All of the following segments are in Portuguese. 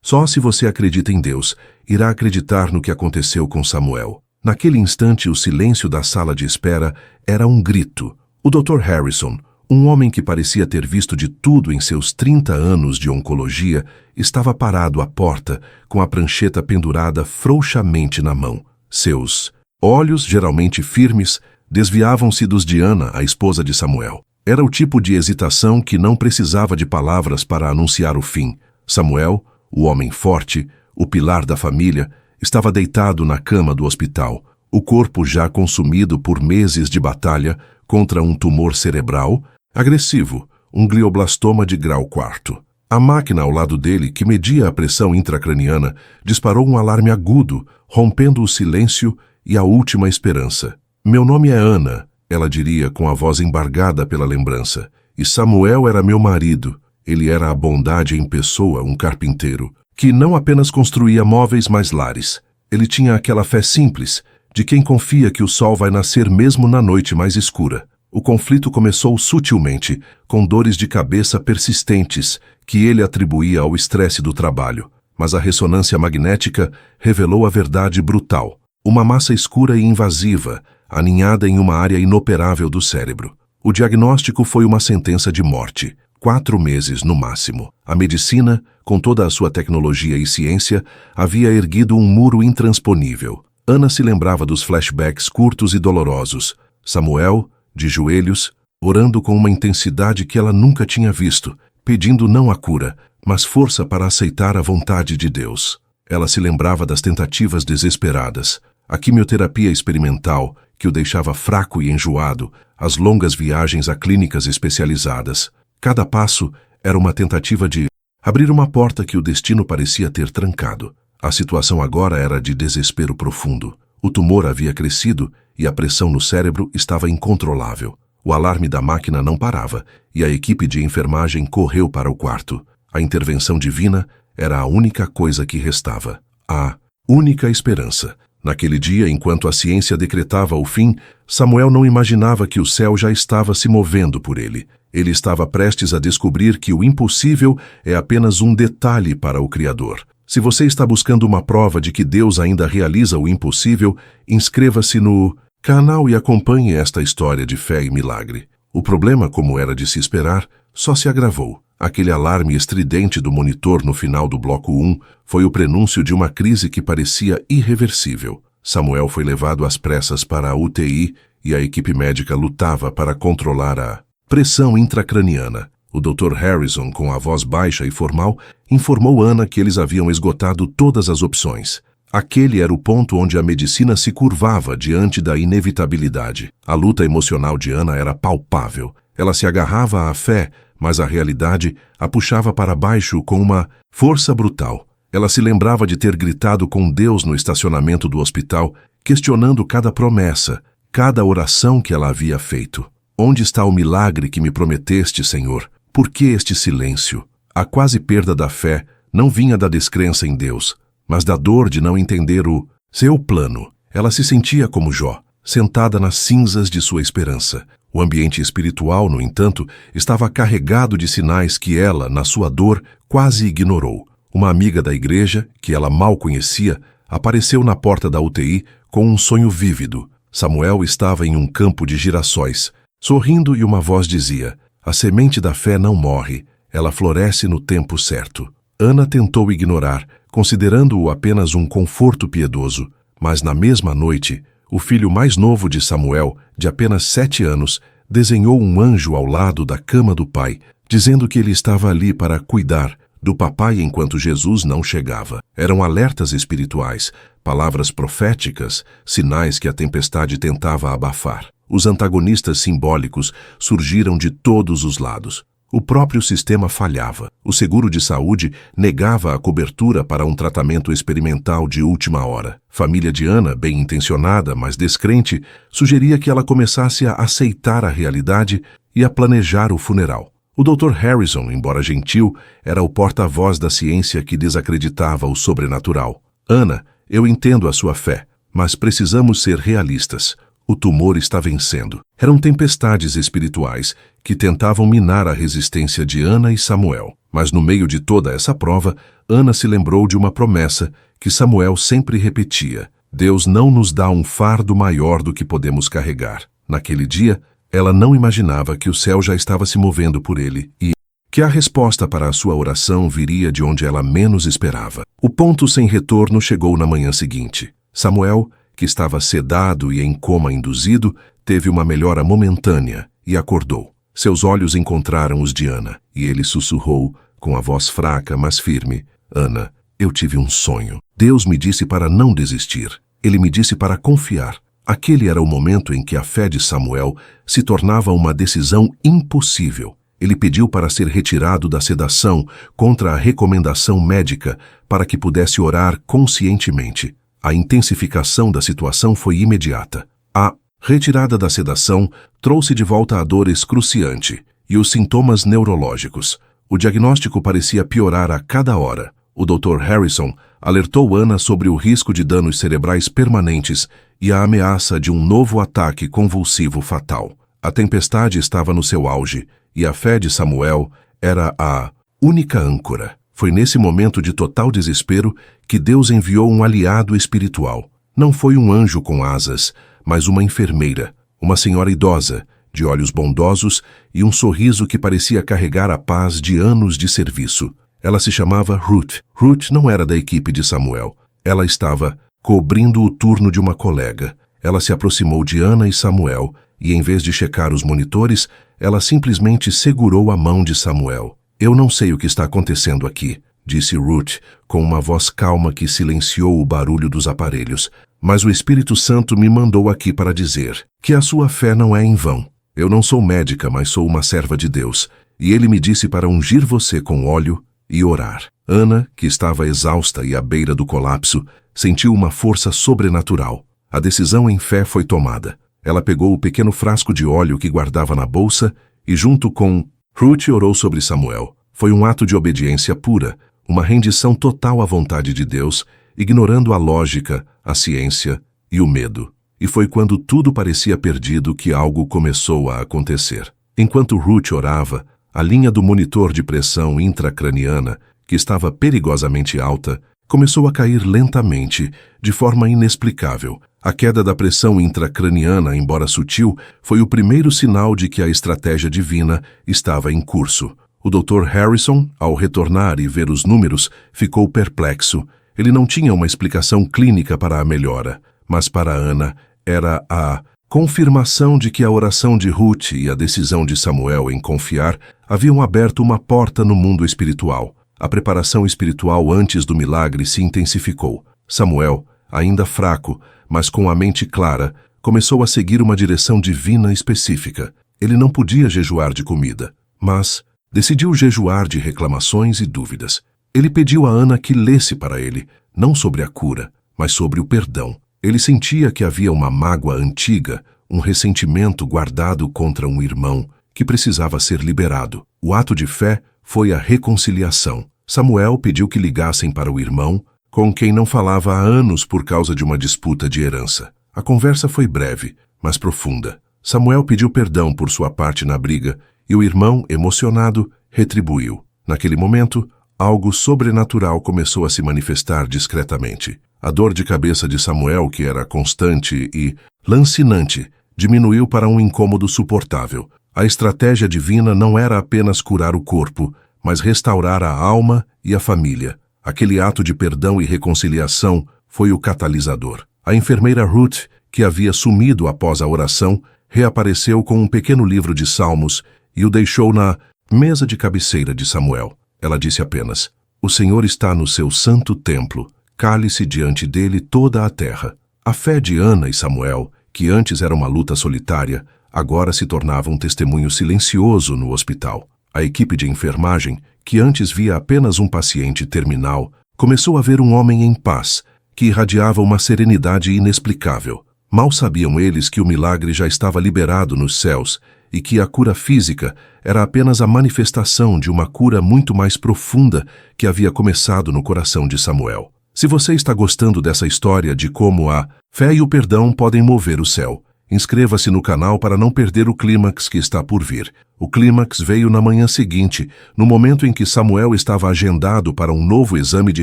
Só se você acredita em Deus, irá acreditar no que aconteceu com Samuel. Naquele instante, o silêncio da sala de espera era um grito. O Dr. Harrison, um homem que parecia ter visto de tudo em seus 30 anos de oncologia, estava parado à porta, com a prancheta pendurada frouxamente na mão. Seus olhos, geralmente firmes, desviavam-se dos de Ana, a esposa de Samuel. Era o tipo de hesitação que não precisava de palavras para anunciar o fim. Samuel, o homem forte, o pilar da família, estava deitado na cama do hospital, o corpo já consumido por meses de batalha contra um tumor cerebral agressivo, um glioblastoma de grau 4. A máquina ao lado dele, que media a pressão intracraniana, disparou um alarme agudo, rompendo o silêncio e a última esperança. Meu nome é Ana, ela diria com a voz embargada pela lembrança. E Samuel era meu marido. Ele era a bondade em pessoa, um carpinteiro, que não apenas construía móveis mas lares. Ele tinha aquela fé simples, de quem confia que o sol vai nascer mesmo na noite mais escura. O conflito começou sutilmente, com dores de cabeça persistentes que ele atribuía ao estresse do trabalho. Mas a ressonância magnética revelou a verdade brutal. Uma massa escura e invasiva, aninhada em uma área inoperável do cérebro. O diagnóstico foi uma sentença de morte. 4 meses no máximo. A medicina, com toda a sua tecnologia e ciência, havia erguido um muro intransponível. Ana se lembrava dos flashbacks curtos e dolorosos. Samuel, de joelhos, orando com uma intensidade que ela nunca tinha visto, pedindo não a cura, mas força para aceitar a vontade de Deus. Ela se lembrava das tentativas desesperadas, a quimioterapia experimental, que o deixava fraco e enjoado, as longas viagens a clínicas especializadas. Cada passo era uma tentativa de abrir uma porta que o destino parecia ter trancado. A situação agora era de desespero profundo. O tumor havia crescido e a pressão no cérebro estava incontrolável. O alarme da máquina não parava e a equipe de enfermagem correu para o quarto. A intervenção divina era a única coisa que restava. A única esperança. Naquele dia, enquanto a ciência decretava o fim, Samuel não imaginava que o céu já estava se movendo por ele. Ele estava prestes a descobrir que o impossível é apenas um detalhe para o Criador. Se você está buscando uma prova de que Deus ainda realiza o impossível, inscreva-se no canal e acompanhe esta história de fé e milagre. O problema, como era de se esperar, só se agravou. Aquele alarme estridente do monitor no final do bloco 1 foi o prenúncio de uma crise que parecia irreversível. Samuel foi levado às pressas para a UTI e a equipe médica lutava para controlar a pressão intracraniana. O Dr. Harrison, com a voz baixa e formal, informou Ana que eles haviam esgotado todas as opções. Aquele era o ponto onde a medicina se curvava diante da inevitabilidade. A luta emocional de Ana era palpável. Ela se agarrava à fé, mas a realidade a puxava para baixo com uma força brutal. Ela se lembrava de ter gritado com Deus no estacionamento do hospital, questionando cada promessa, cada oração que ela havia feito. Onde está o milagre que me prometeste, Senhor? Por que este silêncio? A quase perda da fé não vinha da descrença em Deus, mas da dor de não entender o seu plano. Ela se sentia como Jó, sentada nas cinzas de sua esperança. O ambiente espiritual, no entanto, estava carregado de sinais que ela, na sua dor, quase ignorou. Uma amiga da igreja, que ela mal conhecia, apareceu na porta da UTI com um sonho vívido. Samuel estava em um campo de girassóis, sorrindo, e uma voz dizia: "A semente da fé não morre, ela floresce no tempo certo." Ana tentou ignorar, considerando-o apenas um conforto piedoso, mas na mesma noite, o filho mais novo de Samuel, de apenas 7 anos, desenhou um anjo ao lado da cama do pai, dizendo que ele estava ali para cuidar do papai enquanto Jesus não chegava. Eram alertas espirituais, palavras proféticas, sinais que a tempestade tentava abafar. Os antagonistas simbólicos surgiram de todos os lados. O próprio sistema falhava. O seguro de saúde negava a cobertura para um tratamento experimental de última hora. Família de Ana, bem intencionada, mas descrente, sugeria que ela começasse a aceitar a realidade e a planejar o funeral. O Dr. Harrison, embora gentil, era o porta-voz da ciência que desacreditava o sobrenatural. "Ana, eu entendo a sua fé, mas precisamos ser realistas. O tumor está vencendo. Eram tempestades espirituais que tentavam minar a resistência de Ana e Samuel. Mas no meio de toda essa prova, Ana se lembrou de uma promessa que Samuel sempre repetia: Deus não nos dá um fardo maior do que podemos carregar. Naquele dia, ela não imaginava que o céu já estava se movendo por ele e que a resposta para a sua oração viria de onde ela menos esperava. O ponto sem retorno chegou na manhã seguinte. Samuel, que estava sedado e em coma induzido, teve uma melhora momentânea e acordou. Seus olhos encontraram os de Ana, e ele sussurrou, com a voz fraca, mas firme: Ana, eu tive um sonho. Deus me disse para não desistir. Ele me disse para confiar. Aquele era o momento em que a fé de Samuel se tornava uma decisão impossível. Ele pediu para ser retirado da sedação contra a recomendação médica para que pudesse orar conscientemente. A intensificação da situação foi imediata. A retirada da sedação trouxe de volta a dor excruciante e os sintomas neurológicos. O diagnóstico parecia piorar a cada hora. O Dr. Harrison alertou Ana sobre o risco de danos cerebrais permanentes e a ameaça de um novo ataque convulsivo fatal. A tempestade estava no seu auge e a fé de Samuel era a única âncora. Foi nesse momento de total desespero que Deus enviou um aliado espiritual. Não foi um anjo com asas, mas uma enfermeira, uma senhora idosa, de olhos bondosos e um sorriso que parecia carregar a paz de anos de serviço. Ela se chamava Ruth. Ruth não era da equipe de Samuel. Ela estava cobrindo o turno de uma colega. Ela se aproximou de Ana e Samuel e, em vez de checar os monitores, ela simplesmente segurou a mão de Samuel. Eu não sei o que está acontecendo aqui, disse Ruth, com uma voz calma que silenciou o barulho dos aparelhos. Mas o Espírito Santo me mandou aqui para dizer que a sua fé não é em vão. Eu não sou médica, mas sou uma serva de Deus. E ele me disse para ungir você com óleo e orar. Ana, que estava exausta e à beira do colapso, sentiu uma força sobrenatural. A decisão em fé foi tomada. Ela pegou o pequeno frasco de óleo que guardava na bolsa e, junto com Ruth, orou sobre Samuel. Foi um ato de obediência pura, uma rendição total à vontade de Deus, ignorando a lógica, a ciência e o medo. E foi quando tudo parecia perdido que algo começou a acontecer. Enquanto Ruth orava, a linha do monitor de pressão intracraniana, que estava perigosamente alta, começou a cair lentamente, de forma inexplicável. A queda da pressão intracraniana, embora sutil, foi o primeiro sinal de que a estratégia divina estava em curso. O Dr. Harrison, ao retornar e ver os números, ficou perplexo. Ele não tinha uma explicação clínica para a melhora, mas para Ana era a confirmação de que a oração de Ruth e a decisão de Samuel em confiar haviam aberto uma porta no mundo espiritual. A preparação espiritual antes do milagre se intensificou. Samuel, ainda fraco, mas com a mente clara, começou a seguir uma direção divina específica. Ele não podia jejuar de comida, mas decidiu jejuar de reclamações e dúvidas. Ele pediu a Ana que lesse para ele, não sobre a cura, mas sobre o perdão. Ele sentia que havia uma mágoa antiga, um ressentimento guardado contra um irmão, que precisava ser liberado. O ato de fé foi a reconciliação. Samuel pediu que ligassem para o irmão, com quem não falava há anos por causa de uma disputa de herança. A conversa foi breve, mas profunda. Samuel pediu perdão por sua parte na briga, e o irmão, emocionado, retribuiu. Naquele momento, algo sobrenatural começou a se manifestar discretamente. A dor de cabeça de Samuel, que era constante e lancinante, diminuiu para um incômodo suportável. A estratégia divina não era apenas curar o corpo, mas restaurar a alma e a família. Aquele ato de perdão e reconciliação foi o catalisador. A enfermeira Ruth, que havia sumido após a oração, reapareceu com um pequeno livro de salmos e o deixou na mesa de cabeceira de Samuel. Ela disse apenas: "O Senhor está no seu santo templo. Cale-se diante dele toda a terra." A fé de Ana e Samuel, que antes era uma luta solitária, agora se tornava um testemunho silencioso no hospital. A equipe de enfermagem, que antes via apenas um paciente terminal, começou a ver um homem em paz, que irradiava uma serenidade inexplicável. Mal sabiam eles que o milagre já estava liberado nos céus e que a cura física era apenas a manifestação de uma cura muito mais profunda que havia começado no coração de Samuel. Se você está gostando dessa história de como a fé e o perdão podem mover o céu, Inscreva-se no canal para não perder o clímax que está por vir. O clímax veio na manhã seguinte, no momento em que Samuel estava agendado para um novo exame de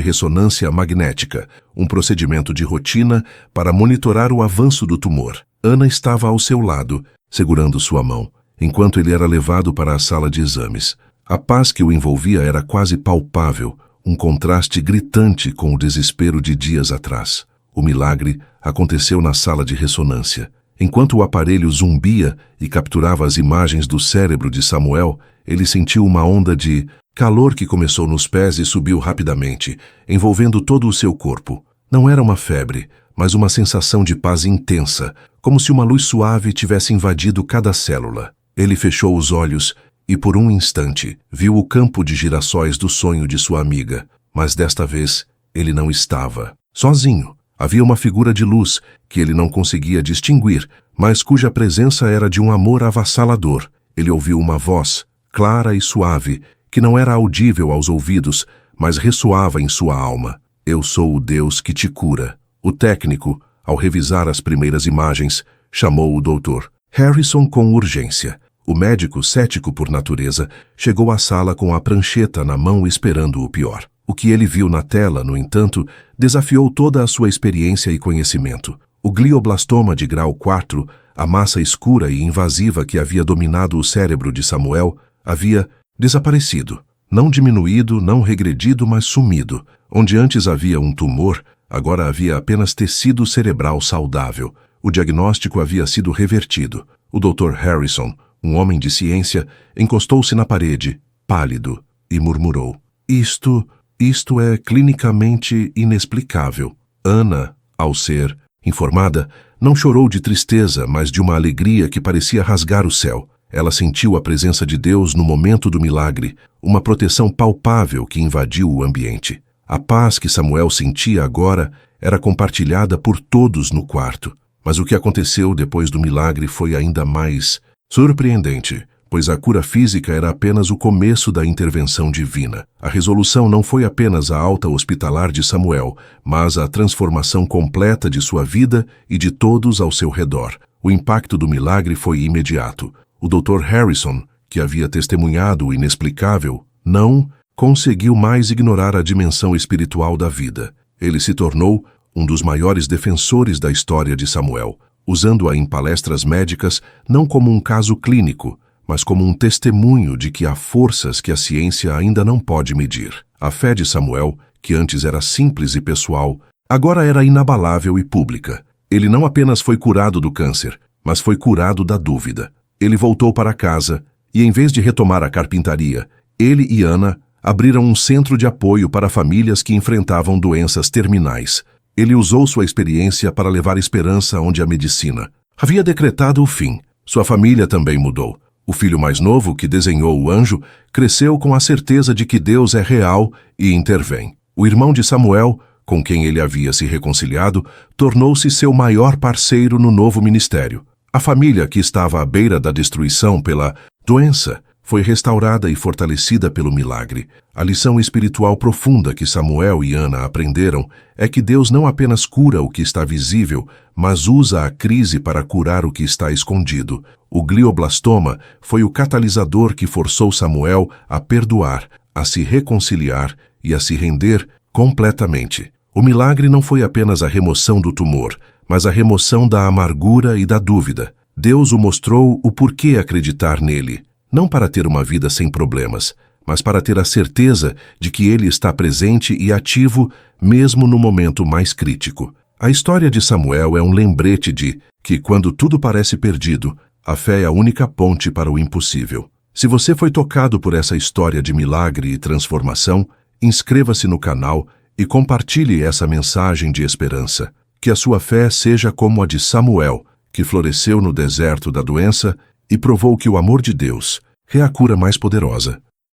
ressonância magnética, um procedimento de rotina para monitorar o avanço do tumor. Ana estava ao seu lado, segurando sua mão, enquanto ele era levado para a sala de exames. A paz que o envolvia era quase palpável, um contraste gritante com o desespero de dias atrás. O milagre aconteceu na sala de ressonância. Enquanto o aparelho zumbia e capturava as imagens do cérebro de Samuel, ele sentiu uma onda de calor que começou nos pés e subiu rapidamente, envolvendo todo o seu corpo. Não era uma febre, mas uma sensação de paz intensa, como se uma luz suave tivesse invadido cada célula. Ele fechou os olhos e, por um instante, viu o campo de girassóis do sonho de sua amiga. Mas desta vez, ele não estava sozinho. Havia uma figura de luz que ele não conseguia distinguir, mas cuja presença era de um amor avassalador. Ele ouviu uma voz, clara e suave, que não era audível aos ouvidos, mas ressoava em sua alma. Eu sou o Deus que te cura. O técnico, ao revisar as primeiras imagens, chamou o Dr. Harrison com urgência. O médico, cético por natureza, chegou à sala com a prancheta na mão esperando o pior. O que ele viu na tela, no entanto, desafiou toda a sua experiência e conhecimento. O glioblastoma de grau 4, a massa escura e invasiva que havia dominado o cérebro de Samuel, havia desaparecido. Não diminuído, não regredido, mas sumido. Onde antes havia um tumor, agora havia apenas tecido cerebral saudável. O diagnóstico havia sido revertido. O Dr. Harrison, um homem de ciência, encostou-se na parede, pálido, e murmurou: Isto é clinicamente inexplicável. Ana, ao ser informada, não chorou de tristeza, mas de uma alegria que parecia rasgar o céu. Ela sentiu a presença de Deus no momento do milagre, uma proteção palpável que invadiu o ambiente. A paz que Samuel sentia agora era compartilhada por todos no quarto. Mas o que aconteceu depois do milagre foi ainda mais surpreendente, pois a cura física era apenas o começo da intervenção divina. A resolução não foi apenas a alta hospitalar de Samuel, mas a transformação completa de sua vida e de todos ao seu redor. O impacto do milagre foi imediato. O Dr. Harrison, que havia testemunhado o inexplicável, não conseguiu mais ignorar a dimensão espiritual da vida. Ele se tornou um dos maiores defensores da história de Samuel, usando-a em palestras médicas não como um caso clínico, mas como um testemunho de que há forças que a ciência ainda não pode medir. A fé de Samuel, que antes era simples e pessoal, agora era inabalável e pública. Ele não apenas foi curado do câncer, mas foi curado da dúvida. Ele voltou para casa e, em vez de retomar a carpintaria, ele e Ana abriram um centro de apoio para famílias que enfrentavam doenças terminais. Ele usou sua experiência para levar esperança onde a medicina havia decretado o fim. Sua família também mudou. O filho mais novo, que desenhou o anjo, cresceu com a certeza de que Deus é real e intervém. O irmão de Samuel, com quem ele havia se reconciliado, tornou-se seu maior parceiro no novo ministério. A família, que estava à beira da destruição pela doença, foi restaurada e fortalecida pelo milagre. A lição espiritual profunda que Samuel e Ana aprenderam é que Deus não apenas cura o que está visível, mas usa a crise para curar o que está escondido. O glioblastoma foi o catalisador que forçou Samuel a perdoar, a se reconciliar e a se render completamente. O milagre não foi apenas a remoção do tumor, mas a remoção da amargura e da dúvida. Deus o mostrou o porquê acreditar nele. Não para ter uma vida sem problemas, mas para ter a certeza de que ele está presente e ativo mesmo no momento mais crítico. A história de Samuel é um lembrete de que, quando tudo parece perdido, a fé é a única ponte para o impossível. Se você foi tocado por essa história de milagre e transformação, inscreva-se no canal e compartilhe essa mensagem de esperança. Que a sua fé seja como a de Samuel, que floresceu no deserto da doença e provou que o amor de Deus é a cura mais poderosa.